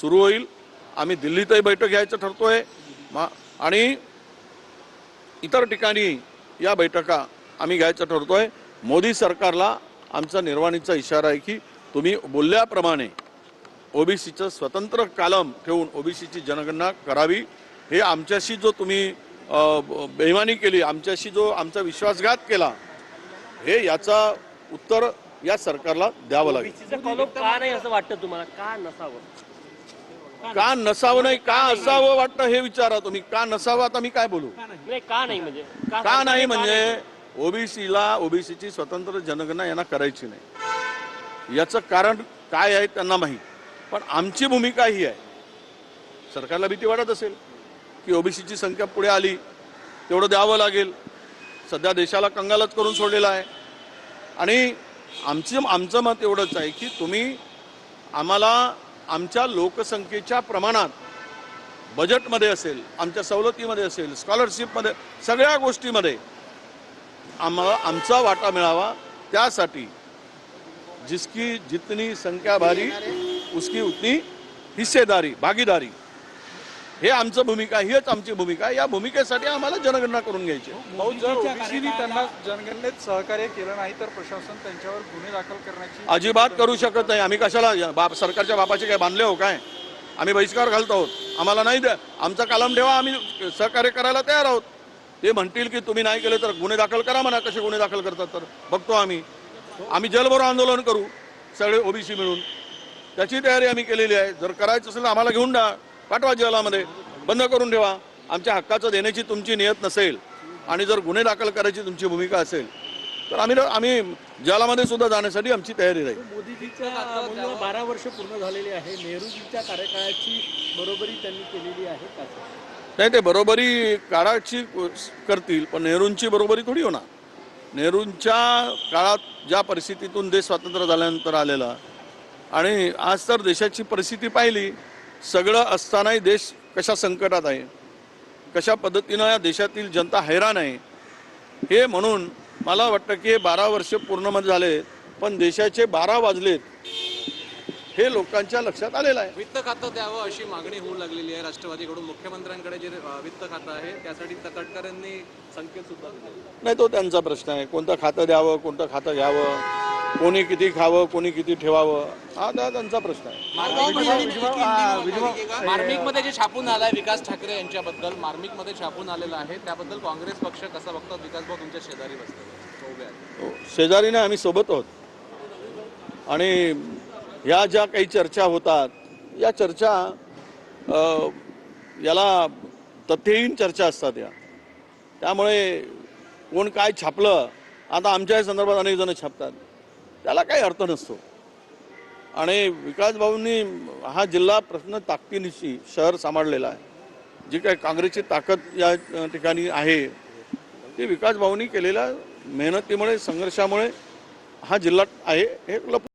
सुरू होईल। आम्ही दिल्लीतही बैठक घ्यायचं ठरतोय आणि इतर ठिकाणी या बैठका आम्ही घ्यायचं ठरतोय। मोदी सरकारला आमचा निर्वाणीचा इशारा आहे की तुम्ही बोलल्याप्रमाणे ओबीसीचं स्वतंत्र कॉलम ठेवून ओबीसीची जनगणना करावी। हे आमच्याशी जो तुम्ही बेईमानी केली, आमच्याशी जो आमचा विश्वासघात केला, हे याचा उत्तर या सरकारला द्यावं लागेल। का नाही असं वाटतं तुम्हाला? का नसावं? का नसावं नाही, का असावं वाटतं हे विचारा तुम्ही। का नसावं आता मी काय बोलू? नाही, का नाही म्हणजे का नाही म्हणजे ओबीसीला ओबीसीची स्वतंत्र जनगणना यांना करायची नाही। याचं कारण काय आहे त्यांना माहीत, पण आमची भूमिका ही आहे। सरकारला भीती वाटत असेल की ओबीसीची संख्या पुढे आली तेवढं द्यावं लागेल। सध्या देशाला कंगालच करून सोडलेला आहे आणि आमचं मत एवढंच आहे की तुम्ही आम्हाला आमच्या लोकसंख्येच्या प्रमाणात बजेटमध्ये असेल, आमच्या सवलतीमध्ये असेल, स्कॉलरशिपमध्ये, सगळ्या गोष्टीमध्ये आम्हाला आमचा वाटा मिळावा। त्यासाठी जिसकी जितनी संख्या भारी उसकी उतनी हिस्सेदारी, भागीदारी, हे आमचं भूमिका, हीच आमची भूमिका आहे। या भूमिकेसाठी आम्हाला जनगणना करून घ्यायची। जर ओबीसीने त्यांना जनगणनेत सहकार्य केलं नाही तर प्रशासन त्यांच्यावर गुन्हे दाखल करण्याची अजिबात करू शकत नाही। आम्ही कशाला सरकारच्या बापाचे काय बांधले हो काय? आम्ही बहिष्कार घालतो आहोत। आम्हाला नाही द्या, आमचा कलम ठेवा, आम्ही सहकार्य करायला तयार आहोत। ते म्हणतील की तुम्ही नाही केले तर गुन्हे दाखल करा, म्हणा कसे गुन्हे दाखल करतात तर बघतो आम्ही जलभरो आंदोलन करू सगळे ओबीसी मिळून। त्याची तयारी आम्ही केलेली आहे। जर करायचं असेल तर आम्हाला घेऊन पाठवा जेलामध्ये, बंद करून ठेवा। आमच्या हक्काचं देण्याची तुमची नियत नसेल आणि जर गुन्हे दाखल करायची तुमची भूमिका असेल तर आम्ही जेलामध्ये सुद्धा जाण्यासाठी आमची तयारी राहील। मोदीजीच्या 12 वर्ष पूर्ण झालेली आहे। नेहरूजींच्या कार्यकाळाची बरोबरी त्यांनी केलेली आहे का? नाही, ते बरोबरी काळाची करतील, पण नेहरूंची बरोबरी थोडी होणार। नेहरूंच्या काळात ज्या परिस्थितीतून देश स्वातंत्र्य झाल्यानंतर आलेला आणि आज तर देशाची परिस्थिती पाहिली, सगळं असतानाही देश कशा संकटात आहे, कशा पद्धतीनं या देशातील जनता हैराण आहे, हे म्हणून मला वाटतं की 12 वर्ष पूर्ण झाले पण देशाचे 12 वाजलेत हे लोकांच्या लक्षात आलेलं आहे। वित्त खातं द्यावं अशी मागणी होऊ लागलेली आहे राष्ट्रवादीकडून। मुख्यमंत्र्यांकडे जे वित्त खातं आहे त्यासाठी तटकरेंनी संकेत सुद्धा दिले नाही, तो त्यांचा प्रश्न आहे। कोणतं खातं द्यावं, कोणतं खातं घ्यावं, कोणी किती खावं, कोणी किती ठेवावं, हा त्यांचा प्रश्न आहे। मार्मिकमध्ये जे छापून आलाय विकास ठाकरे यांच्याबद्दल, मार्मिकमध्ये छापून आलेलं आहे, त्याबद्दल काँग्रेस पक्ष कसा बघतो? विकास भाऊ तुमच्या शेजारी बसले, शेजारीने आम्ही सोबत आहोत आणि ह्या ज्या काही चर्चा होतात या चर्चा याला तथ्यहीन चर्चा असतात या। त्यामुळे कोण काय छापलं, आता आमच्या संदर्भात अनेक जण छापतात, त्याला काही अर्थ नसतो। आणि विकास भाऊंनी हा जिल्हा प्रश्न ताकदीनिशी शहर सांभाळलेला आहे। जी काही काँग्रेसची ताकद या ठिकाणी आहे ती विकास भाऊंनी केलेल्या मेहनतीमुळे, संघर्षामुळे हा जिल्हा आहे हे